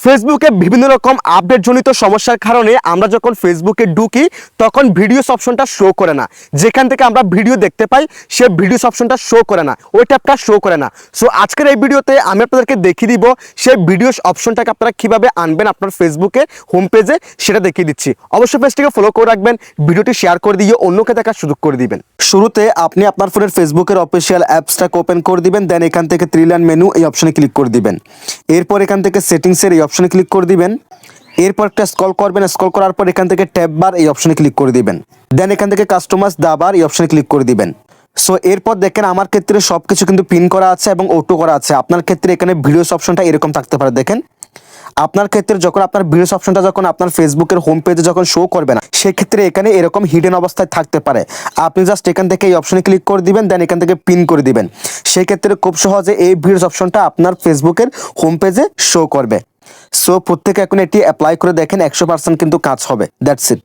ফেসবুকে বিভিন্ন রকম আপডেট জনিত সমস্যার কারণে আমরা যখন ফেসবুকে ঢুকি তখন ভিডিওস অপশনটা শো করে না। যেখান থেকে আমরা ভিডিও দেখতে পাই সে ভিডিওস অপশনটা শো করে না, ওই ট্যাবটা শো করে না। সো আজকের এই ভিডিওতে আমি আপনাদেরকে দেখিয়ে দিব সেই ভিডিওস অপশনটাকে আপনারা কিভাবে আনবেন আপনার ফেসবুকে হোম পেজে, সেটা দেখিয়ে দিচ্ছি। অবশ্যই পেজটিকে ফলো করে রাখবেন, ভিডিওটি শেয়ার করে দিয়ে অন্যকে দেখার সুযোগ করে দিবেন। শুরুতে আপনি আপনার ফোনের ফেসবুকের অফিসিয়াল অ্যাপসটাকে ওপেন করে দিবেন, দেন এখান থেকে থ্রি লাইন মেনু এই অপশনে ক্লিক করে দিবেন। এরপর এখান থেকে সেটিংসের এই অপশনে ক্লিক করে দিবেন। এরপর একটা স্ক্রল করবেন, স্ক্রল করার পর এখান থেকে ট্যাব বার এই অপশনে ক্লিক করে দিবেন। দেন এখান থেকে কাস্টমাইজ দা বার এই অপশনে ক্লিক করে দিবেন। সো এরপর দেখেন আমার ক্ষেত্রে সবকিছু কিন্তু পিন করা আছে এবং অটো করা আছে। আপনার ক্ষেত্রে এখানে ভিডিওস অপশনটা এরকম থাকতে পারে। দেখেন আপনার ক্ষেত্রে যখন আপনার ভিডিওস অপশনটা যখন আপনার ফেসবুকের হোম পেজে যখন শো করবে না, সেক্ষেত্রে এখানে এরকম হিডেন অবস্থায় থাকতে পারে। আপনি জাস্ট এখান থেকে এই অপশনে ক্লিক করে দিবেন, দেন এখান থেকে পিন করে দিবেন। সেই ক্ষেত্রে খুব সহজে এই ভিডিওস অপশনটা আপনার ফেসবুকের হোম পেজে শো করবে। সো প্রত্যেকে এখন এটি অ্যাপ্লাই করে দেখেন, 100% কিন্তু কাজ হবে। That's it.